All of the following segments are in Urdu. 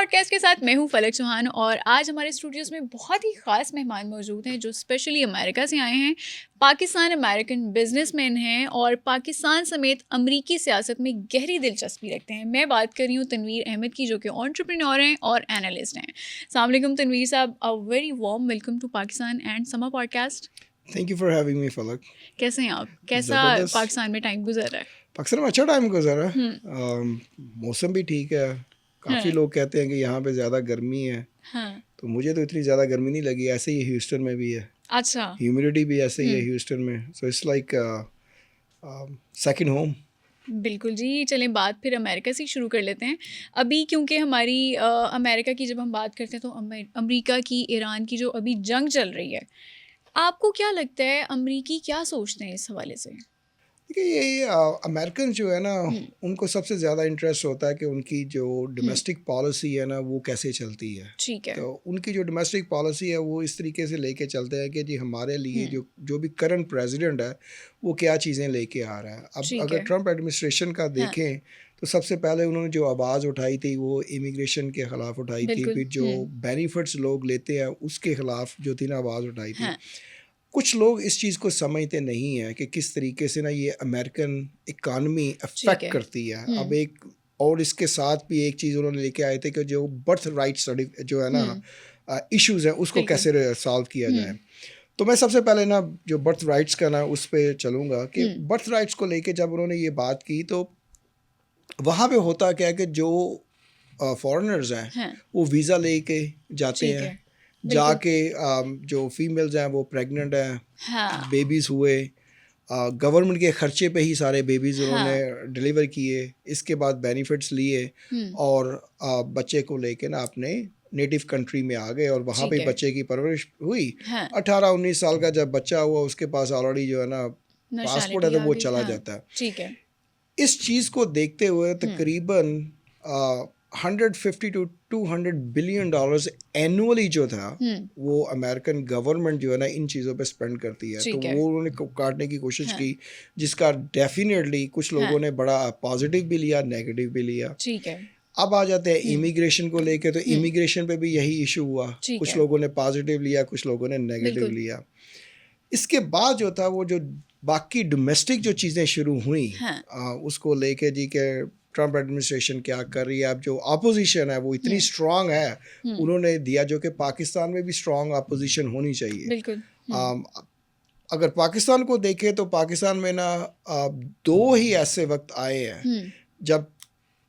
پوڈکاسٹ کے ساتھ میں ہوں فلک چوہان، اور آج ہمارے اسٹوڈیوز میں بہت ہی خاص مہمان موجود ہیں جو اسپیشلی امریکہ سے آئے ہیں. پاکستان امریکن بزنس مین ہیں اور پاکستان سمیت امریکی سیاست میں گہری دلچسپی رکھتے ہیں. میں بات کر رہی ہوں تنویر احمد کی، جو کہ انٹرپرینور ہیں اور اینالسٹ ہیں. السلام علیکم تنویر صاحب، a very warm welcome to Pakistan and Samaa podcast. Thank you for having me Falak. کیسے ہیں آپ؟ کیسا پاکستان میں ٹائم گزر رہا ہے؟ پاکستان میں اچھا ٹائم گزرا ہے، موسم بھی ٹھیک ہے. کافی لوگ کہتے ہیں کہ یہاں پہ زیادہ گرمی ہے، تو مجھے تو اتنی زیادہ گرمی نہیں لگی. ایسے ہی ہیوسٹن میں بھی ہے. اچھا، ہیومیڈیٹی بھی ایسے ہی ہے ہیوسٹن میں. So it's like second home. بالکل جی. چلیں بات پھر امریکہ سے شروع کر لیتے ہیں. ابھی کیونکہ ہماری امریکہ کی جب ہم بات کرتے ہیں تو امریکہ کی ایران کی جو ابھی جنگ چل رہی ہے، آپ کو کیا لگتا ہے امریکی کیا سوچتے ہیں اس حوالے سے؟ دیکھیے، یہ امریکن جو ہے نا، ان کو سب سے زیادہ انٹرسٹ ہوتا ہے کہ ان کی جو ڈومیسٹک پالیسی ہے نا وہ کیسے چلتی ہے. ٹھیک ہے. تو ان کی جو ڈومیسٹک پالیسی ہے وہ اس طریقے سے لے کے چلتے ہیں کہ جی ہمارے لیے جو بھی کرنٹ پریزیڈنٹ ہے وہ کیا چیزیں لے کے آ رہا ہے. اب اگر ٹرمپ ایڈمنسٹریشن کا دیکھیں تو سب سے پہلے انہوں نے جو آواز اٹھائی تھی وہ امیگریشن کے خلاف اٹھائی تھی. پھر جو بینیفٹس لوگ لیتے ہیں اس کے خلاف جو تھی نا آواز اٹھائی تھی. کچھ لوگ اس چیز کو سمجھتے نہیں ہیں کہ کس طریقے سے نا یہ امریکن اکانومی افیکٹ کرتی ہے. اب ایک اور اس کے ساتھ بھی ایک چیز انہوں نے لے کے آئے تھے کہ جو برتھ رائٹس جو ہے نا ایشوز ہیں اس کو کیسے سالو کیا جائے. تو میں سب سے پہلے نا جو برتھ رائٹس کا نا اس پہ چلوں گا کہ برتھ رائٹس کو لے کے جب انہوں نے یہ بات کی تو وہاں پہ ہوتا کیا کہ جو فارنرز ہیں وہ ویزا لے کے جاتے ہیں، جا کے جو فیمیلز ہیں وہ پریگننٹ ہیں، بیبیز ہوئے، گورنمنٹ کے خرچے پہ ہی سارے بیبیز انہوں نے ڈلیور کیے. اس کے بعد بینیفٹس لیے اور بچے کو لے کے نا اپنے نیٹو کنٹری میں آ گئے اور وہاں پہ بچے کی پرورش ہوئی. 18-19 سال کا جب بچہ ہوا اس کے پاس آلریڈی جو ہے نا پاسپورٹ ہے تو وہ چلا جاتا ہے. ٹھیک ہے. اس چیز کو دیکھتے ہوئے تقریباً 150 to 200 بلین ڈالرز اینولی جو تھا وہ امریکن گورنمنٹ جو ہے نا ان چیزوں پہ اسپینڈ کرتی ہے. تو وہ انہوں نے کاٹنے کی کوشش کی، جس کا ڈیفینیٹلی کچھ لوگوں نے بڑا پازیٹیو بھی لیا، نیگیٹو بھی لیا. ٹھیک ہے. اب آ جاتے ہیں امیگریشن کو لے کے، تو امیگریشن پہ بھی یہی ایشو ہوا. کچھ لوگوں نے پازیٹیو لیا، کچھ لوگوں نے نیگیٹو لیا. اس کے بعد جو تھا وہ جو باقی ڈومیسٹک جو چیزیں شروع ہوئیں اس کو لے کے جی کہ ٹرمپ ایڈمنسٹریشن کیا کر رہی ہے. اب جو اپوزیشن ہے وہ اتنی اسٹرانگ ہے انہوں نے دیا، جو کہ پاکستان میں بھی اسٹرانگ اپوزیشن ہونی چاہیے. بالکل. اگر پاکستان کو دیکھیں تو پاکستان میں نا 2 ہی ایسے وقت آئے ہیں جب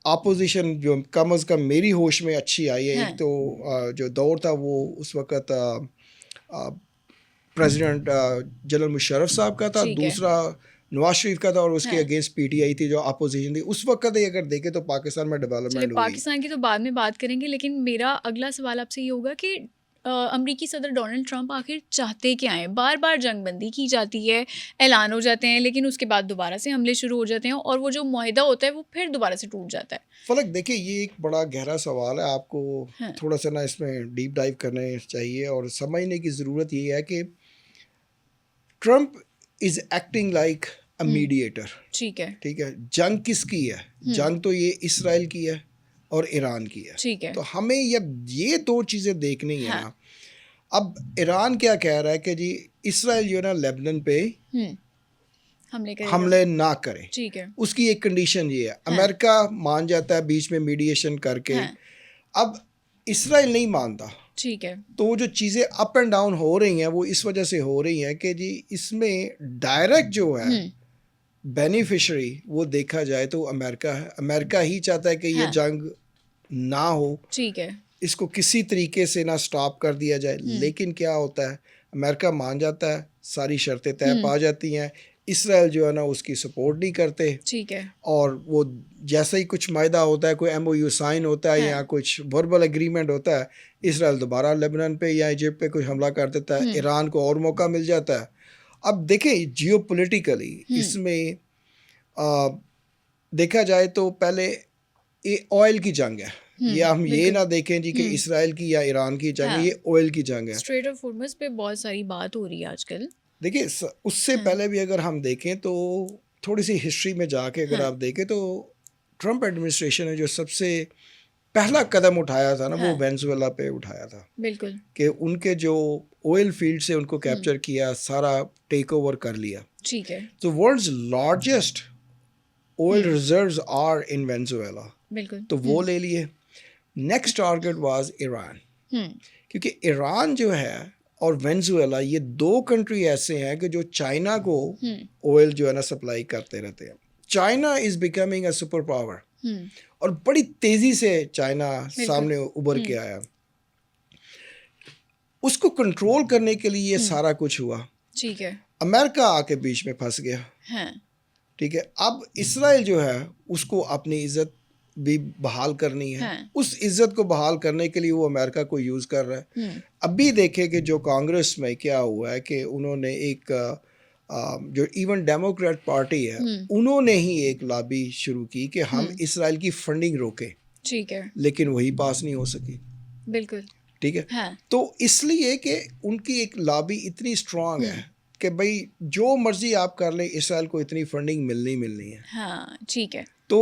اپوزیشن جو کم از کم میری ہوش میں اچھی آئی ہے. ایک تو جو دور تھا وہ اس وقت پریزیڈنٹ جنرل مشرف صاحب کا تھا، دوسرا نواز شریف کا تھا، اور اس کے اگینسٹ پی ٹی آئی تھی جو اپوزیشن تھی. اس وقت ہی اگر دیکھیں تو پاکستان میں ڈیولپمنٹ ہوئی. پاکستان کی تو بعد میں بات کریں گے، لیکن میرا اگلا سوال آپ سے یہ ہوگا کہ امریکی صدر ڈونلڈ ٹرمپ آخر چاہتے کیا ہیں؟ بار بار جنگ بندی کی جاتی ہے، اعلان ہو جاتے ہیں، لیکن اس کے بعد دوبارہ سے حملے شروع ہو جاتے ہیں اور وہ جو معاہدہ ہوتا ہے وہ پھر دوبارہ سے ٹوٹ جاتا ہے. فلک دیکھیں، یہ ایک بڑا گہرا سوال ہے، آپ کو تھوڑا سا نا اس میں ڈیپ ڈائیو کرنے چاہیے اور سمجھنے کی ضرورت یہ ہے کہ Trump is acting like a mediator. ٹھیک ہے. جنگ کس کی ہے؟ جنگ تو یہ اسرائیل کی ہے اور ایران کی ہے. تو ہمیں یہ 2 چیزیں دیکھنی ہے نا. اب ایران کیا کہہ رہا ہے کہ جی اسرائیل جو ہے نا لیبنان پہ حملے نہ کرے. اس کی ایک کنڈیشن یہ ہے. امریکہ مان جاتا ہے بیچ میں میڈیشن کر کے. اب اسرائیل نہیں مانتا. ٹھیک ہے. تو وہ جو چیزیں اپ اینڈ ڈاؤن ہو رہی ہیں وہ اس وجہ سے ہو رہی ہیں کہ جی اس میں ڈائریکٹ جو ہے بینیفیشری وہ دیکھا جائے تو امریکہ ہے. امریکہ ہی چاہتا ہے کہ یہ جنگ نہ ہو. ٹھیک ہے. اس کو کسی طریقے سے نہ سٹاپ کر دیا جائے. لیکن کیا ہوتا ہے، امریکہ مان جاتا ہے، ساری شرطیں طے پا جاتی ہیں. اسرائیل جو ہے نا اس کی سپورٹ نہیں کرتے. ٹھیک ہے. اور وہ جیسے ہی کچھ معاہدہ ہوتا ہے، کوئی ایم او یو سائن ہوتا ہے یا کچھ وربل ایگریمنٹ ہوتا ہے، اسرائیل دوبارہ لیبنان پہ یا ایجپٹ پہ کوئی حملہ کر دیتا ہے. ایران کو اور موقع مل جاتا ہے. اب دیکھیں جیو پولیٹیکلی اس میں دیکھا جائے تو پہلے آئل کی جنگ ہے. یہ ہم یہ نہ دیکھیں جی کہ اسرائیل کی یا ایران کی جنگ ہے، یہ آئل کی جنگ ہے. اسٹریٹ آف ہارمز پہ بہت ساری بات ہو رہی ہے آج کل. دیکھیں اس سے پہلے بھی اگر ہم دیکھیں تو تھوڑی سی ہسٹری میں جا کے اگر آپ دیکھیں تو ٹرمپ ایڈمنسٹریشن ہے جو سب سے پہلا قدم اٹھایا تھا نا وہ وینزویلا پہ اٹھایا تھا بالکل کہ ان کے جو آئل فیلڈ سے ان کو کیپچر کیا, سارا ٹیک اوور کر لیا. ٹھیک ہے تو world's largest oil reserves are in Venezuela, بالکل تو وہ لے لیے. نیکسٹ ٹارگیٹ واز ایران, کیونکہ ایران جو ہے اور وینزویلا یہ دو کنٹری ایسے ہیں کہ جو چائنا کو آئل جو ہے نا سپلائی کرتے رہتے ہیں. China is becoming a super power, اور بڑی تیزی سے چائنا سامنے ابھر کے آیا. اس کو کنٹرول کرنے کے لیے یہ سارا کچھ ہوا. ٹھیک ہے امریکہ آ کے بیچ میں پھنس گیا. ٹھیک ہے, اب اسرائیل جو ہے اس کو اپنی عزت بھی بحال کرنی ہے. اس عزت کو بحال کرنے کے لیے وہ امریکہ کو یوز کر رہا ہے. ابھی دیکھیں کہ جو کانگریس میں کیا ہوا ہے کہ انہوں نے ایک جو ایون ڈیموکریٹ پارٹی ہے انہوں نے ہی ایک لابی شروع کی کہ ہم اسرائیل کی فنڈنگ روکیں. ٹھیک ہے لیکن وہی پاس نہیں ہو سکی. بالکل ٹھیک ہے, تو اس لیے کہ ان کی ایک لابی اتنی اسٹرانگ ہے کہ بھائی جو مرضی آپ کر لیں اسرائیل کو اتنی فنڈنگ ملنی ہے. ہاں ٹھیک ہے, تو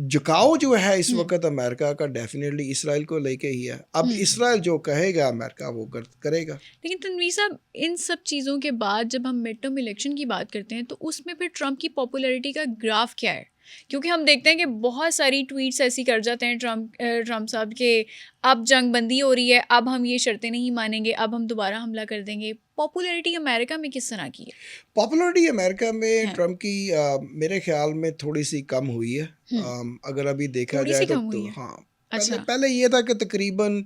جھکاؤ جو ہے اس وقت امریکہ کا ڈیفینیٹلی اسرائیل کو لے کے ہی ہے. اب اسرائیل جو کہے گا امریکہ وہ کرے گا. لیکن تنویر صاحب ان سب چیزوں کے بعد جب ہم مڈ ٹرم الیکشن کی بات کرتے ہیں تو اس میں پھر ٹرمپ کی پاپولیرٹی کا گراف کیا ہے؟ کیونکہ ہم دیکھتے ہیں کہ بہت ساری ٹویٹس ایسی کر جاتے ہیں ٹرمپ صاحب کہ اب جنگ بندی ہو رہی ہے, اب ہم یہ شرطیں نہیں مانیں گے, اب ہم دوبارہ حملہ کر دیں گے. پاپولیرٹی امریکہ میں کس طرح کی ہے؟ پاپولیرٹی امریکہ میں ٹرمپ کی میرے خیال میں تھوڑی سی کم ہوئی ہے. اگر ابھی دیکھا جائے تو ہاں پہلے یہ تھا کہ تقریباً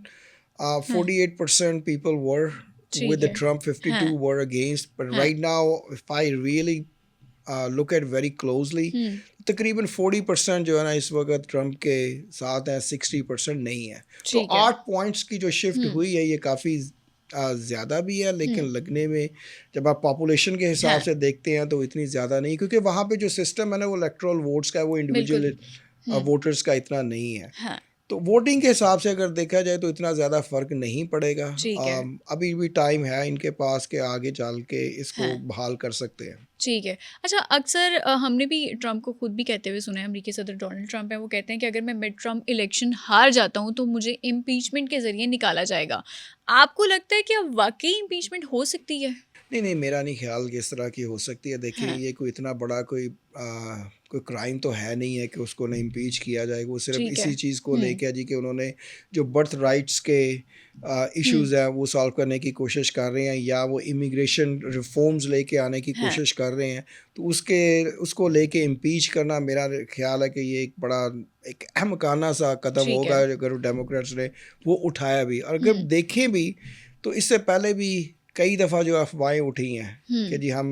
48% people were with the Trump, 52 were against, but right now if I really look at very closely تقریباً 40% جو ہے نا اس وقت ٹرمپ کے ساتھ ہیں, 60% نہیں ہے. تو 8 پوائنٹس کی جو شفٹ ہوئی ہے یہ کافی زیادہ بھی ہے, لیکن لگنے میں جب آپ پاپولیشن کے حساب سے دیکھتے ہیں تو اتنی زیادہ نہیں, کیونکہ وہاں پہ جو سسٹم ہے نا وہ الیکٹرل ووٹس کا ہے, وہ انڈیویجول ووٹرز کا اتنا نہیں ہے. تو ووٹنگ کے حساب سے اگر دیکھا جائے تو اتنا زیادہ فرق نہیں پڑے گا. ابھی بھی ٹائم ہے ان کے پاس کہ آگے چل کے اس کو بحال کر سکتے ہیں. ٹھیک ہے. اچھا, اکثر ہم نے بھی ٹرمپ کو خود بھی کہتے ہوئے سنا ہے, امریکی صدر ڈونلڈ ٹرمپ ہیں, وہ کہتے ہیں کہ اگر میں مڈ ٹرم الیکشن ہار جاتا ہوں تو مجھے امپیچمنٹ کے ذریعے نکالا جائے گا. آپ کو لگتا ہے کہ اب واقعی امپیچمنٹ ہو سکتی ہے؟ نہیں, میرا نہیں خیال کہ اس طرح کی ہو سکتی ہے. دیکھیں یہ کوئی اتنا بڑا کوئی کرائم تو ہے نہیں ہے کہ اس کو نہ امپیچ کیا جائے گا. وہ صرف اسی چیز کو لے کے جی کہ انہوں نے جو برتھ رائٹس کے ایشوز ہیں وہ سالو کرنے کی کوشش کر رہے ہیں, یا وہ امیگریشن ریفارمز لے کے آنے کی کوشش کر رہے ہیں, تو اس کو لے کے امپیچ کرنا میرا خیال ہے کہ یہ ایک بڑا ایک احمقانہ سا قدم ہوگا اگر ڈیموکریٹس نے وہ اٹھایا بھی. اور اگر دیکھیں بھی تو اس سے پہلے بھی کئی دفعہ جو افواہیں اٹھی ہیں کہ جی ہم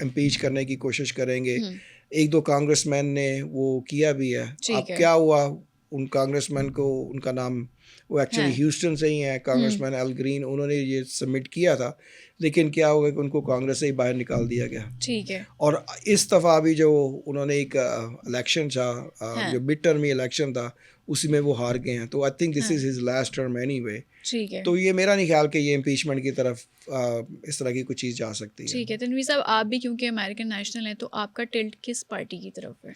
امپیچ کرنے کی کوشش کریں گے. 1-2 کانگریس مین نے وہ کیا بھی ہے. اب کیا ہوا, ان کانگریس مین کو ان کا نام وہ ایکچولی ہیوسٹن سے ہی ہیں, کانگریس مین ایل گرین, انہوں نے یہ سبمٹ کیا تھا, لیکن کیا ہوگا کہ ان کو کانگریس سے ہی باہر نکال دیا گیا. ٹھیک ہے. اور اس دفعہ بھی جو انہوں نے ایک الیکشن تھا, جو مڈ ٹرم الیکشن تھا, اسی میں وہ ہار گئے ہیں. تو I think this is his last term any way. ٹھیک ہے. تو یہ میرا نہیں خیال کہ یہ امپیچمنٹ کی طرف اس طرح کی کوئی چیز جا سکتی ہے. ٹھیک ہے. تنویر صاحب, آپ بھی کیونکہ امریکن نیشنل ہیں تو آپ کا ٹلٹ کس پارٹی کی طرف ہے؟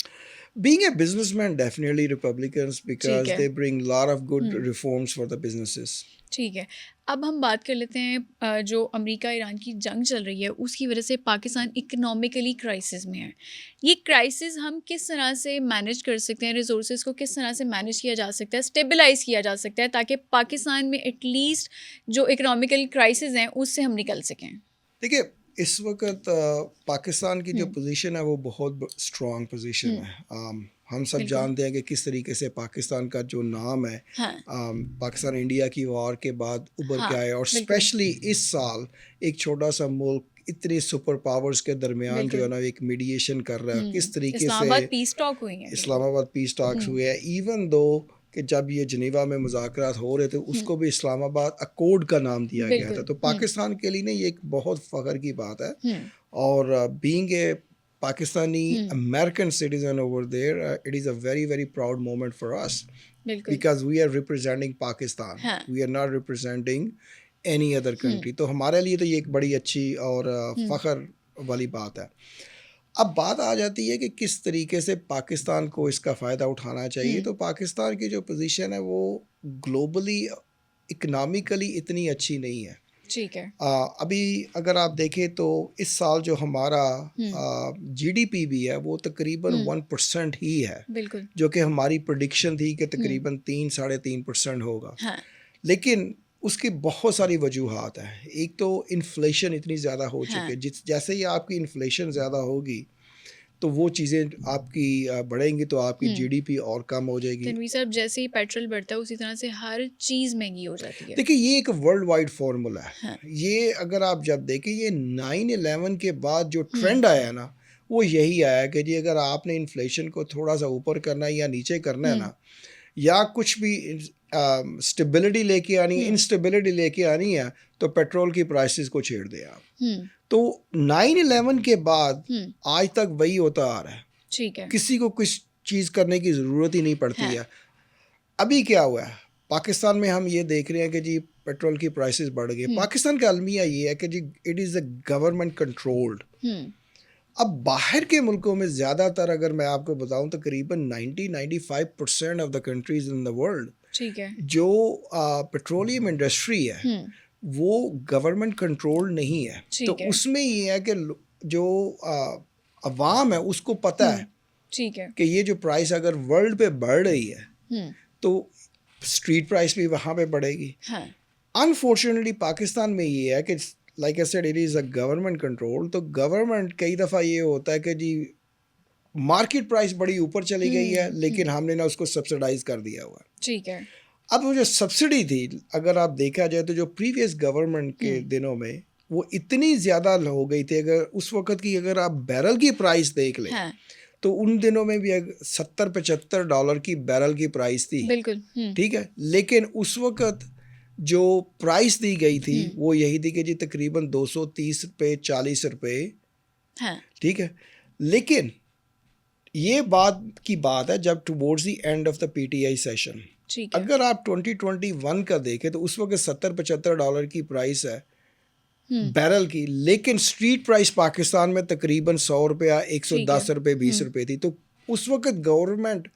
Being a businessman, definitely Republicans, because they bring a lot of good reforms for the businesses. ٹھیک ہے. اب ہم بات کر لیتے ہیں جو امریکہ ایران کی جنگ چل رہی ہے اس کی وجہ سے پاکستان اکنامکلی کرائسس میں ہے. یہ کرائسس ہم کس طرح سے مینیج کر سکتے ہیں, ریسورسز کو کس طرح سے مینیج کیا جا سکتا ہے, اسٹیبلائز کیا جا سکتا ہے, تاکہ پاکستان میں ایٹ لیسٹ جو اکنامکل کرائسس ہیں اس سے ہم نکل سکیں؟ دیکھیے اس وقت پاکستان کی جو پوزیشن ہے وہ بہت اسٹرانگ پوزیشن ہے. ہم سب جانتے ہیں کہ کس طریقے سے پاکستان کا جو نام ہے پاکستان انڈیا کی وار کے بعد ابھر کے آئے, اور اسپیشلی اس سال ایک چھوٹا سا ملک اتنے سپر پاورز کے درمیان جو ہے نا ایک میڈیشن کر رہا ہے. کس طریقے سے اسلام آباد پیس ٹاکس ہوئے ہیں, ایون دو کہ جب یہ جنیوا میں مذاکرات ہو رہے تھے اس کو بھی اسلام آباد اکورڈ کا نام دیا گیا تھا. تو پاکستان کے لیے نا یہ ایک بہت فخر کی بات ہے. اور being a Pakistani American citizen over there, it is a very, very proud moment for us because we are representing Pakistan. We are not representing any other country. تو ہمارے لیے تو یہ ایک بڑی اچھی اور فخر والی بات ہے. اب بات آ جاتی ہے کہ کس طریقے سے پاکستان کو اس کا فائدہ اٹھانا چاہیے. تو پاکستان کی جو پوزیشن ہے وہ گلوبلی اکنامکلی اتنی اچھی نہیں ہے. ٹھیک ہے. ابھی اگر آپ دیکھیں تو اس سال جو ہمارا جی ڈی پی بھی ہے وہ تقریباً 1% ہی ہے, بالکل, جو کہ ہماری پریڈکشن تھی کہ تقریباً 3-3.5% ہوگا. لیکن اس کی بہت ساری وجوہات ہیں. ایک تو انفلیشن اتنی زیادہ ہو چکی ہے, جیسے ہی آپ کی انفلیشن زیادہ ہوگی تو وہ چیزیں آپ کی بڑھیں گی تو آپ کی جی ڈی پی اور کم ہو جائے گی. تنویر صاحب, جیسے ہی پیٹرول بڑھتا ہے اسی طرح سے ہر چیز مہنگی ہو جاتی ہے. دیکھیں یہ ایک ورلڈ وائڈ فارمولا ہے. یہ اگر آپ جب دیکھیں یہ 9/11 کے بعد جو ٹرینڈ آیا ہے نا وہ یہی آیا کہ جی اگر آپ نے انفلیشن کو تھوڑا سا اوپر کرنا ہے یا نیچے کرنا ہے نا, یا کچھ بھی اسٹیبلٹی لے کے آنی ہے, انسٹیبلٹی لے کے آنی ہے, تو پیٹرول کی پرائسز کو چھیڑ دیں آپ. تو 9/11 کے بعد آج تک وہی ہوتا آ رہا ہے. ٹھیک ہے, کسی کو کچھ چیز کرنے کی ضرورت ہی نہیں پڑتی ہے. ابھی کیا ہوا ہے پاکستان میں, ہم یہ دیکھ رہے ہیں کہ جی پیٹرول کی پرائسز بڑھ گئی. پاکستان کا المیہ یہ ہے کہ جی it is a government controlled. اب باہر کے ملکوں میں زیادہ تر اگر میں آپ کو بتاؤں تقریباً 90-95% of the countries in the world جو پیٹرولیم انڈسٹری ہے وہ گورنمنٹ کنٹرول نہیں ہے. تو اس میں یہ ہے کہ جو عوام ہے اس کو پتہ ہے کہ یہ جو پرائس اگر ورلڈ پہ بڑھ رہی ہے تو اسٹریٹ پرائس بھی وہاں پہ بڑھے گی. انفارچونیٹلی پاکستان میں یہ ہے کہ like I said it is a government control. تو گورنمنٹ کئی دفعہ یہ ہوتا ہے کہ جی مارکیٹ پرائس بڑی اوپر چلی گئی ہے لیکن ہم نے نا اس کو سبسڈائز کر دیا ہوا. ٹھیک ہے. اب وہ جو سبسڈی تھی اگر آپ دیکھا جائے تو جو پریویس گورنمنٹ کے دنوں میں وہ اتنی زیادہ ہو گئی تھی. اگر اس وقت کی اگر آپ بیرل کی پرائس دیکھ لیں تو ان دنوں میں بھی $70-75 کی بیرل کی پرائس تھی. بالکل ٹھیک ہے. لیکن اس وقت جو پرائس دی گئی تھی وہ یہی تھی کہ جی تقریباً $230-40. ٹھیک ہے. لیکن یہ بات ہے جب towards the end of the P T I session, اگر آپ 2021 کا دیکھیں تو اس وقت $70-75 کی پرائس ہے بیرل کی, لیکن اسٹریٹ پرائس پاکستان میں تقریباً $100, $110, $20 تھی. تو اس وقت گورنمنٹ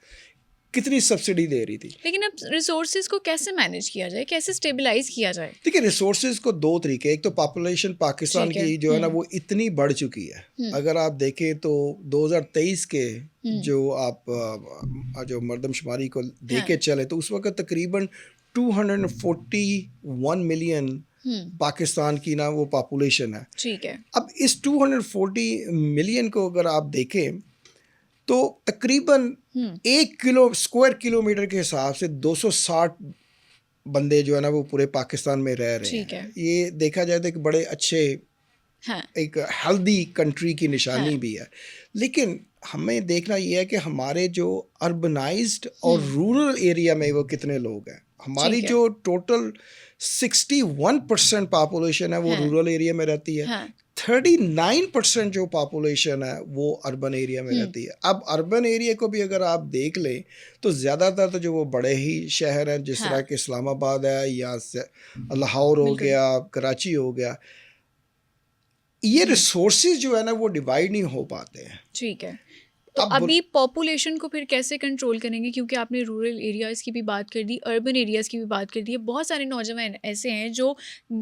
کتنی سبسڈی دے رہی تھی. لیکن اب ریسورسز کو کیسے مینیج کیا جائے, کیسے اسٹیبلائز کیا جائے؟ دیکھیے ریسورسز کو دو طریقے, ایک تو پاپولیشن پاکستان کی جو ہے نا وہ اتنی بڑھ چکی ہے. اگر آپ دیکھیں تو 2023 کے جو آپ جو مردم شماری کو دیکھ کے چلے تو اس وقت تقریباً 241 ملین پاکستان کی نا وہ پاپولیشن ہے. ٹھیک ہے. اب اس 240 ملین کو اگر آپ دیکھیں تو تقریباً 1 اسکوائر کلومیٹر کے حساب سے 260 بندے جو ہے نا وہ پورے پاکستان میں رہ رہے ہیں. یہ دیکھا جائے تو ایک بڑے اچھے ایک ہیلدی کنٹری کی نشانی بھی ہے. لیکن ہمیں دیکھنا یہ ہے کہ ہمارے جو اربنائزڈ اور رورل ایریا میں وہ کتنے لوگ ہیں. ہماری جو ٹوٹل 61% پاپولیشن ہے وہ رورل ایریا میں رہتی ہے. 39% جو پاپولیشن ہے وہ اربن ایریا میں رہتی ہے. اب اربن ایریا کو بھی اگر آپ دیکھ لیں تو زیادہ تر تو جو وہ بڑے ہی شہر ہیں جس طرح کہ اسلام آباد ہے یا لاہور ہو گیا, کراچی ہو گیا, یہ ریسورسز جو ہے نا وہ ڈیوائڈ نہیں ہو پاتے ہیں. ٹھیک ہے. تو ابھی پاپولیشن کو پھر کیسے کنٹرول کریں گے, کیونکہ آپ نے رورل ایریاز کی بھی بات کر دی, اربن ایریاز کی بھی بات کر دی ہے. بہت سارے نوجوان ایسے ہیں جو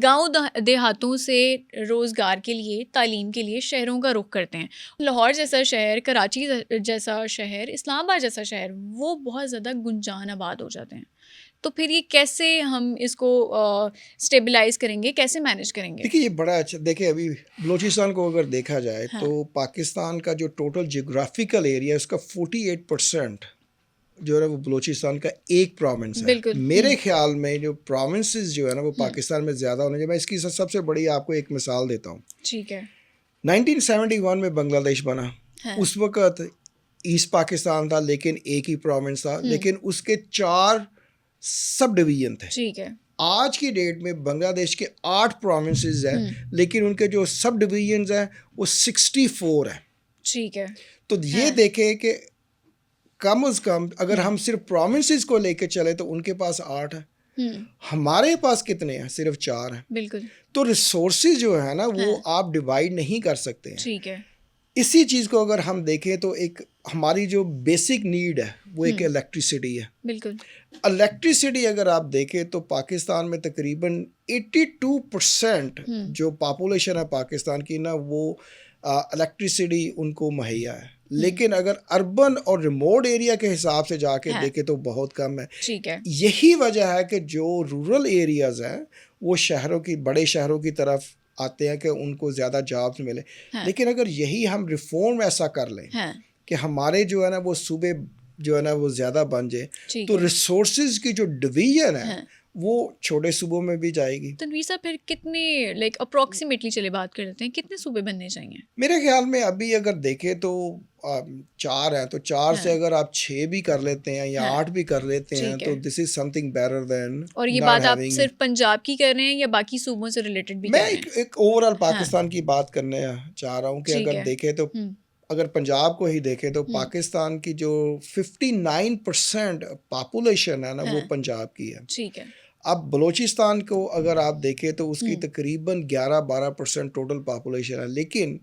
گاؤں دیہاتوں سے روزگار کے لیے, تعلیم کے لیے شہروں کا رخ کرتے ہیں. لاہور جیسا شہر, کراچی جیسا شہر, اسلام آباد جیسا شہر, وہ بہت زیادہ گنجان آباد ہو جاتے ہیں. تو پھر یہ کیسے ہم اس کو اسٹیبلائز کریں گے, کیسے مینیج کریں گے؟ دیکھیے یہ بڑا اچھا, دیکھیں ابھی بلوچستان کو اگر دیکھا جائے تو پاکستان کا جو ٹوٹل جیوگرافیکل ایریا ہے اس کا 48% جو ہے نا وہ بلوچستان کا ایک پروونس ہے. میرے خیال میں جو پروونسز جو ہے نا وہ پاکستان میں زیادہ ہونے چاہیے. میں اس کی سب سے بڑی آپ کو ایک مثال دیتا ہوں. ٹھیک ہے. 1971 میں بنگلہ دیش بنا, اس وقت ایسٹ پاکستان تھا لیکن ایک ہی پروونس تھا, لیکن اس کے 4 سب ڈویژن تھے. ٹھیک ہے. آج کی ڈیٹ میں بنگلہ دیش کے 8 پروونسز ہیں لیکن ان کے جو سب ڈویژنز ہیں وہ 64 ہیں. ٹھیک ہے. تو یہ دیکھیں کہ کم از کم اگر ہم صرف پروونسز کو لے کے چلے تو ان کے پاس 8 ہیں, ہمارے پاس کتنے ہیں؟ صرف 4 ہیں. بالکل. تو ریسورسز جو ہے نا وہ آپ ڈیوائڈ نہیں کر سکتے ہیں. ٹھیک ہے. اسی چیز کو اگر ہم دیکھیں تو ایک ہماری جو بیسک نیڈ ہے وہ ایک الیکٹریسٹی ہے. بالکل. الیکٹریسٹی اگر آپ دیکھیں تو پاکستان میں تقریباً 82% جو پاپولیشن ہے پاکستان کی نا وہ الیکٹریسٹی ان کو مہیا ہے. لیکن اگر اربن اور ریموٹ ایریا کے حساب سے جا کے دیکھیں تو بہت کم ہے. ٹھیک ہے. یہی وجہ ہے کہ جو رورل ایریاز ہیں وہ بڑے شہروں کی طرف آتے ہیں کہ ان کو زیادہ جابس ملے. لیکن اگر یہی ہم ریفارم ایسا کر لیں کہ ہمارے جو ہے نا وہ صوبے جو ہے نا وہ زیادہ بن جائے تو ریسورسز کی جو ڈویژن ہے وہ چھوٹے صوبوں میں بھی جائے گی. تنویر صاحب پھر کتنے اپروکسیمیٹلی چلے بات کر لیتے ہیں کتنے صوبے بننے چاہیے؟ میرے خیال میں ابھی اگر دیکھیں تو 4 ہیں تو 4 سے اگر آپ 6 بھی کر لیتے ہیں یا 8 بھی کر لیتے ہیں تو دس از سم تھنگ بیٹر دین. اور یہ بات آپ صرف پنجاب کی کر رہے ہیں یا باقی صوبوں سے ریلیٹڈ بھی؟ میں ایک اوور آل پاکستان کی بات کرنے چاہ رہا ہوں کہ اگر دیکھیں تو اگر پنجاب کو ہی دیکھیں تو پاکستان کی جو 59% پاپولیشن ہے نا وہ پنجاب کی ہے. ٹھیک ہے. اب بلوچستان کو اگر آپ دیکھیں تو اس کی تقریباً 11-12% ٹوٹل پاپولیشن ہے. لیکن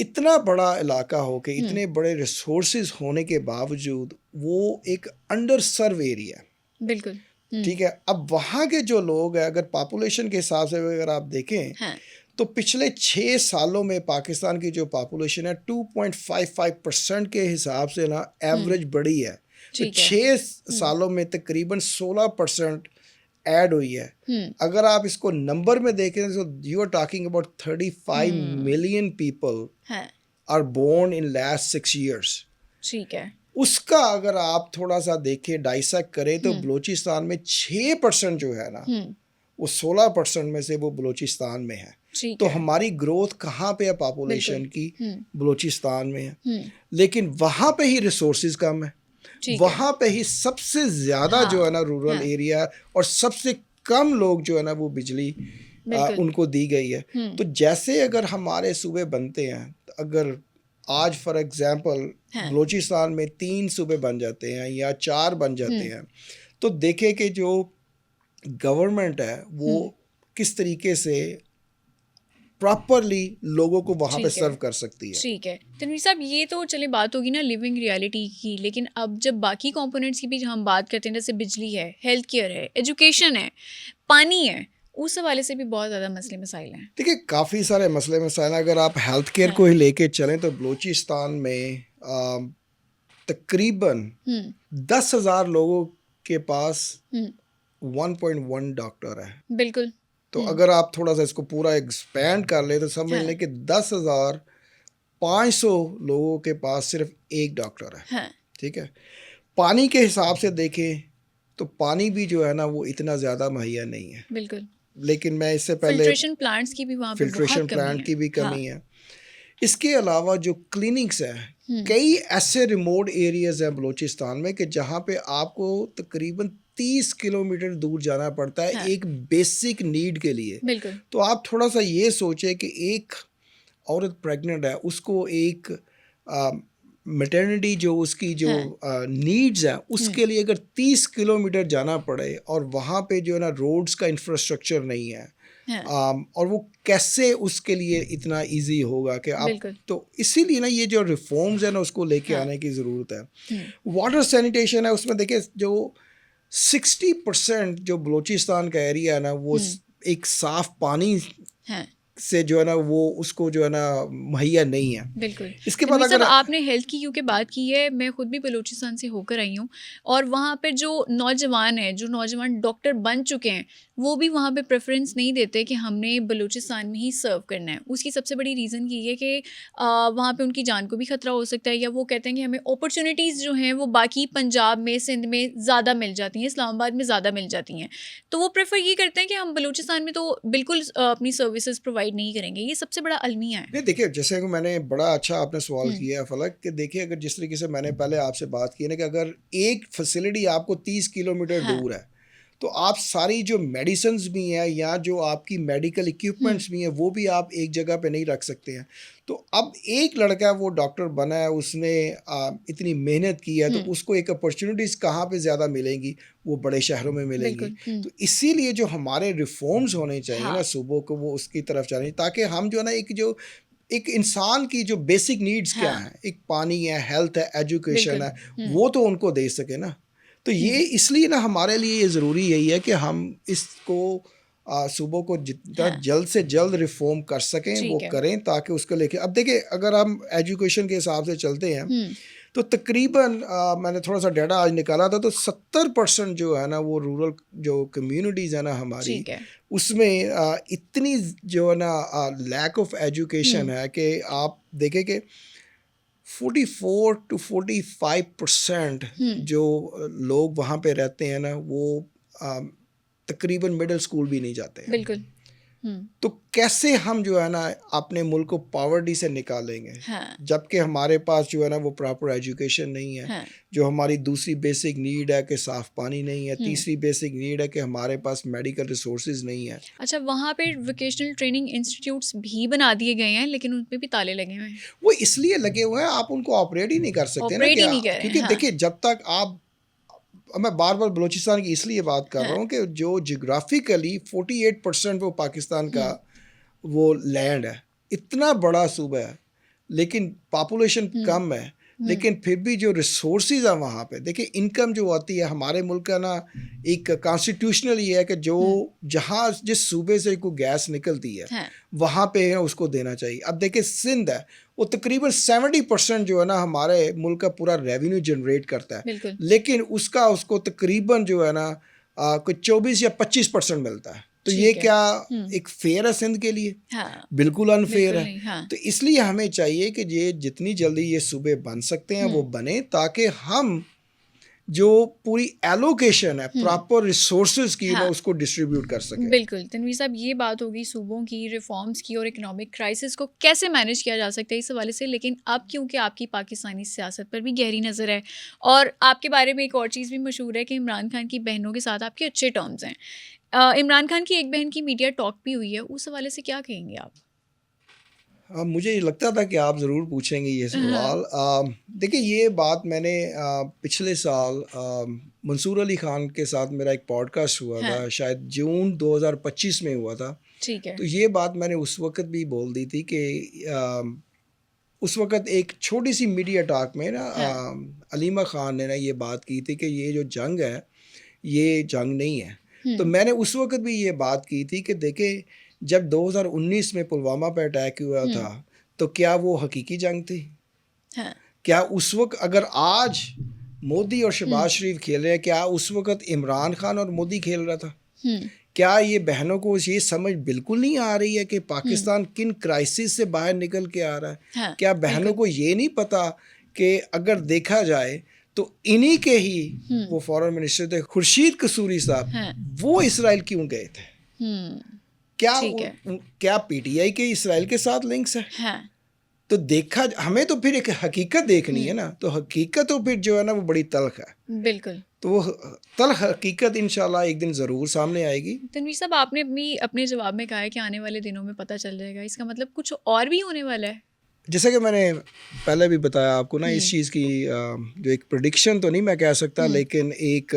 اتنا بڑا علاقہ ہو کے اتنے بڑے ریسورسز ہونے کے باوجود وہ ایک انڈر سرو ایریا ہے. بالکل. ٹھیک ہے. اب وہاں کے جو لوگ ہیں اگر پاپولیشن کے حساب سے اگر آپ دیکھیں تو پچھلے 6 سالوں میں پاکستان کی جو پاپولیشن ہے 2.55% کے حساب سے نا ایوریج بڑھی ہے. تو 6 سالوں میں تقریباً 16% ایڈ ہوئی ہے. اگر آپ اس کو نمبر میں دیکھیں تو you are talking about 35 million people are born in last 6 years. ٹھیک ہے. اس کا اگر آپ تھوڑا سا دیکھیں ڈائسیکٹ کریں تو بلوچستان میں 6% جو ہے نا وہ 16% میں سے وہ بلوچستان میں ہے. تو ہماری گروتھ کہاں پہ ہے پاپولیشن کی؟ بلوچستان میں ہے. لیکن وہاں پہ ہی ریسورسز کم ہے. وہاں پہ ہی سب سے زیادہ جو ہے نا رورل ایریا اور سب سے کم لوگ جو ہے نا وہ بجلی ان کو دی گئی ہے. تو جیسے اگر ہمارے صوبے بنتے ہیں اگر آج فار ایگزامپل بلوچستان میں 3 صوبے بن جاتے ہیں یا 4 بن جاتے ہیں تو دیکھیں کہ جو گورنمنٹ ہے وہ کس طریقے سے پراپرلی لوگوں کو وہاں پہ سرو کر سکتی ہے. ٹھیک ہے. تنویر صاحب یہ تو چلے بات ہوگی نا لیونگ ریالٹی کی. لیکن اب جب باقی کمپوننٹس کی بھی ہم بات کرتے ہیں جیسے بجلی ہے, ہیلتھ کیئر ہے, ایجوکیشن ہے, پانی ہے, اس حوالے سے بھی بہت زیادہ مسئلے مسائل ہیں. دیکھیے کافی سارے مسئلے مسائل ہیں. اگر آپ ہیلتھ کیئر کو ہی لے کے چلیں تو بلوچستان میں تقریباً 10,000 لوگوں کے پاس 1.1 ڈاکٹر ہے. بالکل. تو اگر آپ تھوڑا سا اس کو پورا ایکسپینڈ کر لیں تو سمجھ لیں کہ 10,500 لوگوں کے پاس صرف 1 ڈاکٹر ہے. ٹھیک ہے. پانی کے حساب سے دیکھیں تو پانی بھی جو ہے نا وہ اتنا زیادہ مہیا نہیں ہے. بالکل. لیکن میں اس سے پہلے فلٹریشن پلانٹس کی بھی وہاں پہ فلٹریشن پلانٹ کی بھی کمی ہے. اس کے علاوہ جو کلینکس ہیں کئی ایسے ریموٹ ایریاز ہیں بلوچستان میں کہ جہاں پہ آپ کو تقریباً 30 کلومیٹر دور جانا پڑتا ہے ایک بیسک نیڈ کے لیے. بالکل. تو آپ تھوڑا سا یہ سوچیں کہ ایک عورت پریگننٹ ہے اس کو ایک میٹرنٹی جو اس کی جو نیڈز ہیں اس کے لیے اگر 30 کلومیٹر جانا پڑے اور وہاں پہ جو ہے نا روڈز کا انفراسٹرکچر نہیں ہے اور وہ کیسے اس کے لیے اتنا ایزی ہوگا کہ آپ تو اسی لیے نا یہ جو ریفارمز ہیں نا اس کو لے کے آنے کی ضرورت ہے. واٹر سینیٹیشن ہے اس میں دیکھیں جو 60% جو بلوچستان کا ایریا ہے نا وہ ایک صاف پانی سے جو ہے نا وہ اس کو جو ہے نا مہیا نہیں ہے. بالکل. اس کے بعد اگر آپ نے ہیلتھ کی کیونکہ بات کی ہے, میں خود بھی بلوچستان سے ہو کر آئی ہوں اور وہاں پہ جو نوجوان ڈاکٹر بن چکے ہیں وہ بھی وہاں پہ پریفرنس نہیں دیتے کہ ہم نے بلوچستان میں ہی سرو کرنا ہے. اس کی سب سے بڑی ریزن یہ ہے کہ وہاں پہ ان کی جان کو بھی خطرہ ہو سکتا ہے یا وہ کہتے ہیں کہ ہمیں اپرچونیٹیز جو ہیں وہ باقی پنجاب میں سندھ میں زیادہ مل جاتی ہیں, اسلام آباد میں زیادہ مل جاتی ہیں. تو وہ پریفر یہ کرتے ہیں کہ ہم بلوچستان میں تو بالکل اپنی سروسز پرووائڈ نہیں کریں گے. یہ سب سے بڑا المیہ ہے. نہیں دیکھیے جیسے کہ میں نے بڑا اچھا آپ نے سوال کیا ہے فلک کہ دیکھیے اگر جس طریقے سے میں نے پہلے آپ سے بات کی نا کہ اگر ایک فیسلٹی آپ کو 30 کلومیٹر دور ہے تو آپ ساری جو میڈیسنز بھی ہیں یا جو آپ کی میڈیکل اکوپمنٹس بھی ہیں وہ بھی آپ ایک جگہ پہ نہیں رکھ سکتے ہیں. تو اب ایک لڑکا وہ ڈاکٹر بنا ہے, اس نے اتنی محنت کی ہے تو اس کو ایک اپرچونیٹیز کہاں پہ زیادہ ملیں گی؟ وہ بڑے شہروں میں ملیں گی. تو اسی لیے جو ہمارے ریفارمز ہونے چاہیے نا صوبوں کو وہ اس کی طرف جانے تاکہ ہم جو ہے نا ایک جو ایک انسان کی جو بیسک نیڈز کیا ہیں, ایک پانی ہے, ہیلتھ ہے, ایجوکیشن ہے, وہ تو ان کو دے سکے نا. تو یہ اس لیے نا ہمارے لیے یہ ضروری یہی ہے کہ ہم اس کو صوبوں کو جتنا جلد سے جلد ریفارم کر سکیں وہ کریں, تاکہ اس کو لے کے. اب دیکھیں اگر ہم ایجوکیشن کے حساب سے چلتے ہیں تو تقریباً میں نے تھوڑا سا ڈیٹا آج نکالا تھا, تو 70% جو ہے نا وہ رورل جو کمیونٹیز ہیں نا ہماری, اس میں اتنی جو ہے نا لیک آف ایجوکیشن ہے کہ آپ دیکھیں کہ 44 to 45% جو لوگ وہاں پہ رہتے ہیں نا وہ تقریباً مڈل اسکول بھی نہیں جاتے ہیں. بالکل. تو کیسے ہم جو ہے نا اپنے ملک کو پاورٹی سے نکالیں گے, جبکہ ہمارے پاس جو ہے نا وہ پراپر ایجوکیشن نہیں ہے. جو ہماری دوسری بیسک نیڈ ہے کہ صاف پانی نہیں ہے, تیسری بیسک نیڈ ہے کہ ہمارے پاس میڈیکل ریسورسز نہیں ہے. اچھا, وہاں پہ ووکیشنل ٹریننگ انسٹیٹیوٹس بھی بنا دیے گئے ہیں, لیکن ان پہ بھی تالے لگے ہوئے ہیں. وہ اس لیے لگے ہوئے ہیں, آپ ان کو آپریٹ ہی نہیں کر سکتے نا, کیونکہ دیکھیے جب تک آپ, میں بار بار بلوچستان کی اس لیے بات کر رہا ہوں کہ جو جغرافیکلی 48% وہ پاکستان کا وہ لینڈ ہے, اتنا بڑا صوبہ ہے, لیکن پاپولیشن کم ہے, لیکن پھر بھی جو ریسورسز ہیں وہاں پہ, دیکھیں انکم جو آتی ہے ہمارے ملک کا نا, ایک کانسٹیٹیوشنل یہ ہے کہ جو جہاں جس صوبے سے کوئی گیس نکلتی ہے وہاں پہ اس کو دینا چاہیے. اب دیکھیں سندھ ہے, وہ تقریباً 70% جو ہے نا ہمارے ملک کا پورا ریونیو جنریٹ کرتا ہے, لیکن اس کو تقریباً جو ہے نا کوئی 24 یا 25% ملتا ہے. تو یہ کیا ایک فیئر ہے سندھ کے لیے؟ بالکل انفیئر ہے. تو اس لیے ہمیں چاہیے کہ یہ جتنی جلدی یہ صوبے بن سکتے ہیں وہ بنے, تاکہ ہم جو پوری ایلوکیشن ہے پراپر ریسورسز کی وہ اس کو ڈسٹریبیوٹ کر سکیں. بالکل تنویر صاحب, یہ بات ہوگی صوبوں کی ریفارمز کی اور اکنامک کرائسس کو کیسے مینیج کیا جا سکتا ہے اس حوالے سے. لیکن اب کیونکہ آپ کی پاکستانی سیاست پر بھی گہری نظر ہے, اور آپ کے بارے میں ایک اور چیز بھی مشہور ہے کہ عمران خان کی بہنوں کے ساتھ آپ کے اچھے ٹرمز ہیں. عمران خان کی ایک بہن کی میڈیا ٹاک بھی ہوئی ہے, اس حوالے سے کیا کہیں گے آپ؟ مجھے لگتا تھا کہ آپ ضرور پوچھیں گے یہ سوال. دیکھیں یہ بات میں نے پچھلے سال منصور علی خان کے ساتھ میرا ایک پوڈ کاسٹ ہوا تھا, شاید جون 2025 میں ہوا تھا. تو یہ بات میں نے اس وقت بھی بول دی تھی کہ اس وقت ایک چھوٹی سی میڈیا ٹاک میں نا علیمہ خان نے نا یہ بات کی تھی کہ یہ جو جنگ ہے یہ جنگ نہیں ہے. تو میں نے اس وقت بھی یہ بات کی تھی کہ دیکھیں جب 2019 میں پلوامہ پہ اٹیک ہوا تھا تو کیا وہ حقیقی جنگ تھی؟ کیا اس وقت اگر آج مودی اور شہباز شریف کھیل رہے ہیں, کیا اس وقت عمران خان اور مودی کھیل رہا تھا؟ کیا یہ بہنوں کو یہ سمجھ بالکل نہیں آ رہی ہے کہ پاکستان کن کرائسس سے باہر نکل کے آ رہا ہے؟ کیا بہنوں کو یہ نہیں پتا کہ اگر دیکھا جائے تو انہی کے ہی وہ فورن منسٹر تھے خورشید قصوری صاحب, وہ اسرائیل کیوں گئے تھے؟ کیا پی ٹی آئی کے اسرائیل کے ساتھ لنکس ہیں؟ تو دیکھا ہمیں تو پھر ایک حقیقت دیکھنی ہے نا, تو حقیقت تو پھر جو ہے نا وہ بڑی تلخ ہے. بالکل. تو وہ تلخ حقیقت انشاءاللہ ایک دن ضرور سامنے آئے گی. تنویر صاحب, آپ نے اپنے جواب میں کہا ہے کہ آنے والے دنوں میں پتہ چل جائے گا, اس کا مطلب کچھ اور بھی ہونے والا ہے؟ جیسا کہ میں نے پہلے بھی بتایا آپ کو نا, اس چیز کی جو ایک پریڈکشن تو نہیں میں کہہ سکتا, لیکن ایک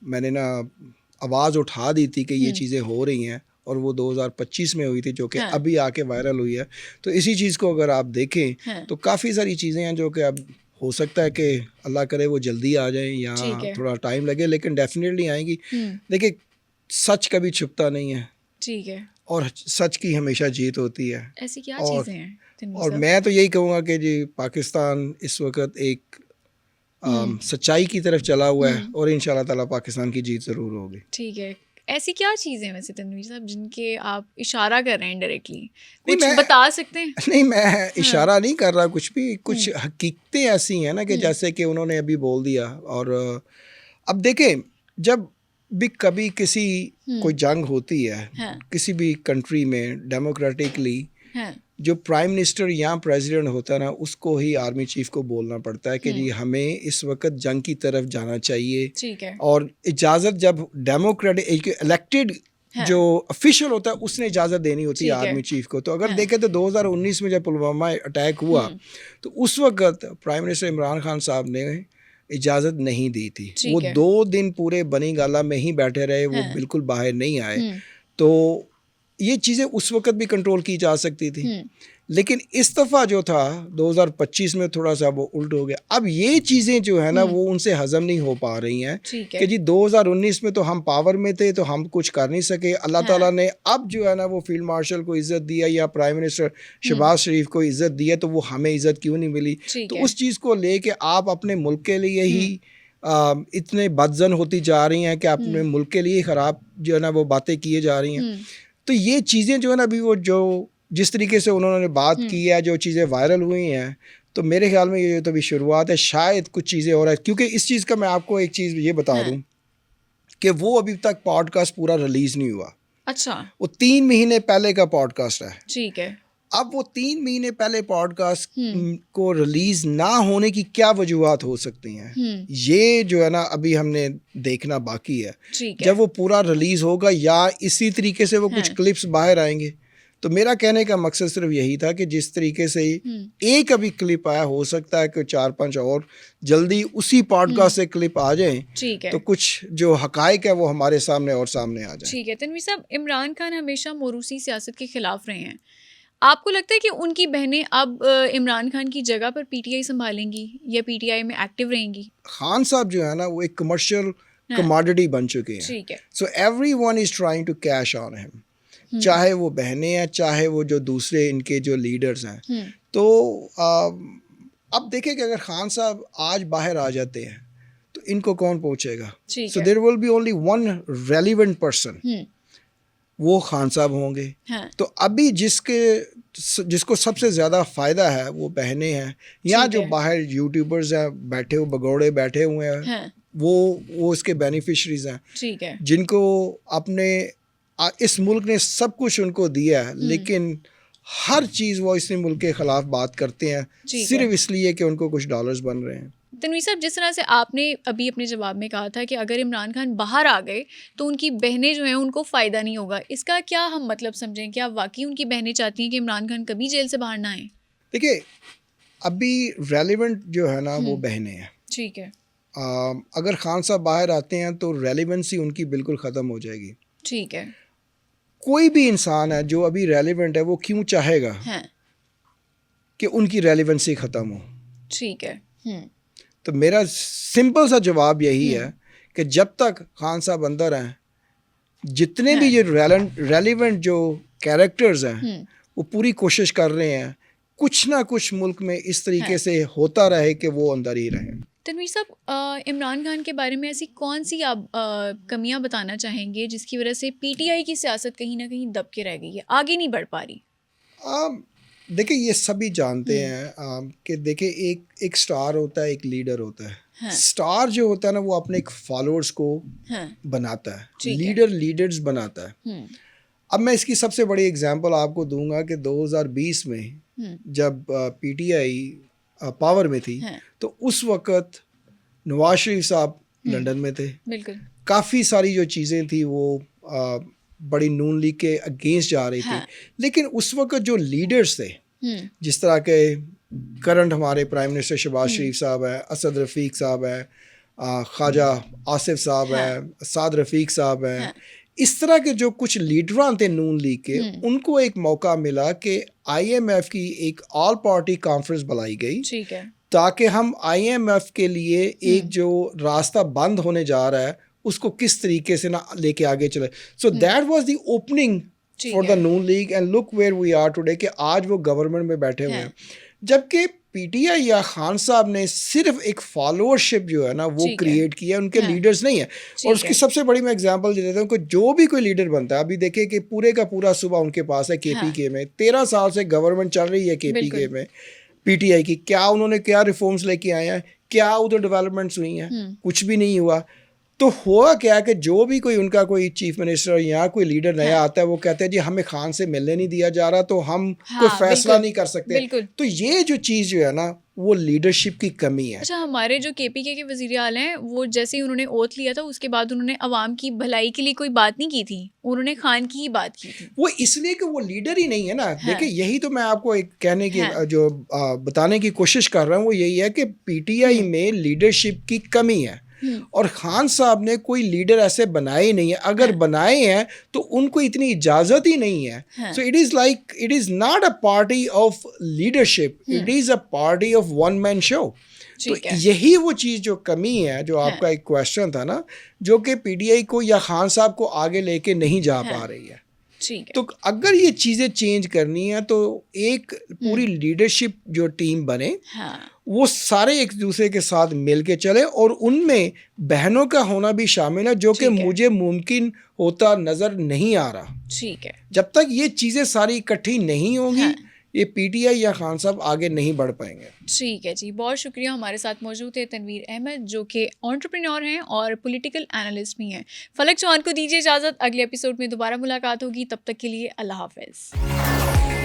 میں نے نا آواز اٹھا دی تھی کہ یہ چیزیں ہو رہی ہیں, اور وہ 2025 میں ہوئی تھی جو کہ ابھی آ کے وائرل ہوئی ہے. تو اسی چیز کو اگر آپ دیکھیں تو کافی ساری چیزیں ہیں جو کہ اب ہو سکتا ہے کہ اللہ کرے وہ جلدی آ جائیں یا تھوڑا ٹائم لگے, لیکن ڈیفینیٹلی آئیں گی. دیکھیں سچ کبھی چھپتا نہیں ہے, ٹھیک ہے, اور سچ کی ہمیشہ جیت ہوتی ہے. ایسی کیا چیزیں ہیں؟ اور میں تو یہی کہوں گا کہ جی پاکستان اس وقت ایک سچائی کی طرف چلا ہوا ہے, اور ان شاء اللہ تعالیٰ پاکستان کی جیت ضرور ہوگی. ٹھیک ہے. ایسی کیا چیزیں ویسے تنویر صاحب جن کے آپ اشارہ کر رہے ہیں انڈائریکٹلی, کچھ بتا سکتے ہیں؟ نہیں, میں اشارہ نہیں کر رہا کچھ بھی, کچھ حقیقتیں ایسی ہیں نا کہ جیسے کہ انہوں نے ابھی بول دیا. اور اب دیکھیں جب بھی کبھی کسی کوئی جنگ ہوتی ہے کسی بھی کنٹری میں ڈیموکریٹکلی, جو پرائم منسٹر یا پریزیڈنٹ ہوتا ہے نا اس کو ہی آرمی چیف کو بولنا پڑتا ہے کہ جی ہمیں اس وقت جنگ کی طرف جانا چاہیے. اور اجازت جب ڈیموکریٹک الیکٹڈ جو افیشل ہوتا ہے اس نے اجازت دینی ہوتی ہے آرمی چیف کو. تو اگر دیکھیں تو 2019 میں جب پلوامہ اٹیک ہوا تو اس وقت پرائم منسٹر عمران خان صاحب نے اجازت نہیں دی تھی. وہ 2 دن پورے بنی گالا میں ہی بیٹھے رہے, وہ بالکل باہر نہیں آئے. تو یہ چیزیں اس وقت بھی کنٹرول کی جا سکتی تھی. لیکن اس دفعہ جو تھا 2025 میں تھوڑا سا وہ الٹ ہو گیا. اب یہ چیزیں جو ہے نا وہ ان سے ہضم نہیں ہو پا رہی ہیں کہ جی 2019 میں تو ہم پاور میں تھے تو ہم کچھ کر نہیں سکے. اللہ تعالیٰ نے اب جو ہے نا وہ فیلڈ مارشل کو عزت دیا یا پرائم منسٹر شہباز شریف کو عزت دی ہے, تو وہ ہمیں عزت کیوں نہیں ملی؟ تو اس چیز کو لے کے آپ اپنے ملک کے لیے ہی اتنے بدزن ہوتی جا رہی ہیں کہ اپنے ملک کے لیے خراب جو ہے نا وہ باتیں کیے جا رہی ہیں. تو یہ چیزیں جو ہے نا ابھی وہ جو جس طریقے سے انہوں نے بات کی ہے, جو چیزیں وائرل ہوئی ہیں, تو میرے خیال میں یہ تو بھی شروعات ہے, شاید کچھ چیزیں اور ہیں. کیونکہ اس چیز کا میں آپ کو ایک چیز یہ بتا دوں کہ وہ ابھی تک پوڈ کاسٹ پورا ریلیز نہیں ہوا. اچھا, وہ 3 مہینے پہلے کا پوڈ کاسٹ ہے. ٹھیک ہے. اب وہ 3 مہینے پہلے پوڈ کاسٹ کو ریلیز نہ ہونے کی کیا وجوہات ہو سکتی ہیں, یہ جو ہے نا ابھی ہم نے دیکھنا باقی ہے. جب وہ پورا ریلیز ہوگا یا اسی طریقے سے وہ کچھ کلپس باہر آئیں گے, تو میرا کہنے کا مقصد صرف یہی تھا کہ جس طریقے سے ایک ابھی کلپ آیا, ہو سکتا ہے کہ 4-5 اور جلدی اسی پوڈ کاسٹ سے کلپ آ جائیں, تو کچھ جو حقائق ہے وہ ہمارے سامنے اور سامنے آ جائیں. ٹھیک ہے. تنویر صاحب, عمران خان ہمیشہ موروثی سیاست کے خلاف رہے ہیں. آپ کو لگتا ہے کہ ان کی بہنیں اب عمران خان کی جگہ پر پی ٹی آئی سنبھالیں گی یا پی ٹی آئی میں ایکٹیو رہیں گی؟ خان صاحب جو ہے نا وہ ایک کمرشل کموڈٹی بن چکے ہیں. ٹھیک ہے. So every one is trying to cash on ہم, چاہے وہ بہنیں ہیں, چاہے وہ جو دوسرے ان کے جو لیڈرز ہیں. تو اب دیکھیں کہ اگر خان صاحب آج باہر آ جاتے ہیں تو ان کو کون پہنچے گا؟ So there will be only one relevant person, وہ خان صاحب ہوں گے. تو ابھی جس کو سب سے زیادہ فائدہ ہے وہ بہنیں ہیں, یا جو باہر یوٹیوبرز ہیں بیٹھے ہوئے بگوڑے بیٹھے ہوئے ہیں, وہ اس کے بینیفیشریز ہیں, جن کو اپنے اس ملک نے سب کچھ ان کو دیا ہے, لیکن ہر چیز وہ اس ملک کے خلاف بات کرتے ہیں صرف اس لیے کہ ان کو کچھ ڈالرز بن رہے ہیں. تنویر صاحب, جس طرح سے آپ نے ابھی اپنے جواب میں کہا تھا کہ اگر عمران خان باہر آ گئے تو ان کی بہنیں جو ہیں ان کو فائدہ نہیں ہوگا, اس کا کیا ہم مطلب سمجھیں؟ کیا واقعی ان کی بہنیں چاہتی ہیں کہ عمران خان کبھی جیل سے باہر نہ آئیں؟ دیکھیے, ابھی ریلیونٹ جو ہے نا وہ بہنیں ہیں. ٹھیک ہے. اگر خان صاحب باہر آتے ہیں تو ریلیونسی ان کی بالکل ختم ہو جائے گی. ٹھیک ہے. کوئی بھی انسان ہے جو ابھی ریلیونٹ ہے وہ کیوں چاہے گا کہ ان کی ریلیونسی ختم ہو؟ ٹھیک ہے. تو میرا سمپل سا جواب یہی ہے کہ جب تک خان صاحب اندر ہیں, جتنے بھی یہ ریلیونٹ جو کیریکٹرز ہیں وہ پوری کوشش کر رہے ہیں کچھ نہ کچھ ملک میں اس طریقے سے ہوتا رہے کہ وہ اندر ہی رہیں. تنویر صاحب, عمران خان کے بارے میں ایسی کون سی آپ کمیاں بتانا چاہیں گے جس کی وجہ سے پی ٹی آئی کی سیاست کہیں نہ کہیں دب کے رہ گئی ہے, آگے نہیں بڑھ پا رہی؟ دیکھیں, یہ سبھی جانتے ہیں کہ دیکھیں ایک سٹار ہوتا ہے, ایک لیڈر ہوتا ہے. سٹار جو ہوتا ہے نا وہ اپنے ایک فالوورز کو بناتا ہے, لیڈرز بناتا ہے. اب میں اس کی سب سے بڑی اگزامپل آپ کو دوں گا کہ 2020 میں جب پی ٹی آئی پاور میں تھی تو اس وقت نواز شریف صاحب لنڈن میں تھے. بالکل. کافی ساری جو چیزیں تھیں وہ بڑی نون لیگ کے اگینسٹ جا رہی تھی, لیکن اس وقت جو لیڈرز تھے جس طرح کے کرنٹ ہمارے پرائم منسٹر شہباز شریف صاحب ہیں, اسد رفیق صاحب ہیں, خواجہ آصف صاحب ہیں, سعد رفیق صاحب ہیں, اس طرح کے جو کچھ لیڈران تھے نون لیگ کے, ان کو ایک موقع ملا کہ آئی ایم ایف کی ایک آل پارٹی کانفرنس بلائی گئی تاکہ ہم آئی ایم ایف کے لیے ایک جو راستہ بند ہونے جا رہا ہے اس کو کس طریقے سے نہ لے کے آگے چلے. So that was the opening for the Noon League, and look where we are today کہ آج وہ گورنمنٹ میں بیٹھے ہوئے ہیں. جبکہ پی ٹی آئی یا خان صاحب نے صرف ایک فالوورشپ جو ہے نا وہ کریٹ کیا, ان کے لیڈرز نہیں ہیں. اور اس کی سب سے بڑی میں اگزامپل دیتا ہوں کہ جو بھی کوئی لیڈر بنتا ہے, ابھی دیکھیں کہ پورے کا پورا صوبہ ان کے پاس ہے کے پی کے میں, 13 سال سے گورنمنٹ چل رہی ہے کے پی کے میں پی ٹی آئی کی. کیا انہوں نے کیا ریفارمز لے کے آئے ہیں؟ کیا ادھر ڈیولپمنٹس ہوئی ہیں؟ کچھ بھی نہیں ہوا. تو ہوا کیا کہ جو بھی کوئی ان کا کوئی چیف منسٹر یا کوئی لیڈر نیا آتا ہے وہ کہتے ہیں جی ہمیں خان سے ملنے نہیں دیا جا رہا تو ہم کوئی فیصلہ نہیں کر سکتے. تو یہ جو چیز جو ہے نا وہ لیڈرشپ کی کمی ہے. اچھا, ہمارے جو کے پی کے وزیر اعلیٰ ہیں وہ جیسے ہی انہوں نے اوتھ لیا تھا اس کے بعد انہوں نے عوام کی بھلائی کے لیے کوئی بات نہیں کی تھی, انہوں نے خان کی ہی بات کی تھی. وہ اس لیے کہ وہ لیڈر ہی نہیں ہے نا. دیکھیں, یہی تو میں آپ کو ایک کہنے کی جو بتانے کی کوشش کر رہا ہوں وہ یہی ہے کہ پی ٹی آئی میں لیڈرشپ کی کمی ہے. اور خان صاحب نے کوئی لیڈر ایسے بنائے ہی نہیں ہے. اگر بنائے ہیں تو ان کو اتنی اجازت ہی نہیں ہے. So it is like it is not a party of leadership, it is a party of one man show. تو یہی وہ چیز جو کمی ہے, جو آپ کا ایک کویشچن تھا نا, جو کہ پی ٹی آئی کو یا خان صاحب کو آگے لے کے نہیں جا پا رہی ہے. تو اگر یہ چیزیں چینج کرنی ہے تو ایک پوری لیڈرشپ جو ٹیم بنے, وہ سارے ایک دوسرے کے ساتھ مل کے چلے, اور ان میں بہنوں کا ہونا بھی شامل ہے, جو کہ مجھے ممکن ہوتا نظر نہیں آ رہا. ٹھیک ہے, جب تک یہ چیزیں ساری اکٹھی نہیں ہوں گی, یہ پی ٹی آئی یا خان صاحب آگے نہیں بڑھ پائیں گے. ٹھیک ہے جی, بہت شکریہ. ہمارے ساتھ موجود ہے تنویر احمد, جو کہ انٹرپرینور ہیں اور پولیٹیکل انالسٹ بھی ہیں. فلک چوہان کو دیجیے اجازت, اگلے ایپیسوڈ میں دوبارہ ملاقات ہوگی. تب تک کے لیے اللہ حافظ.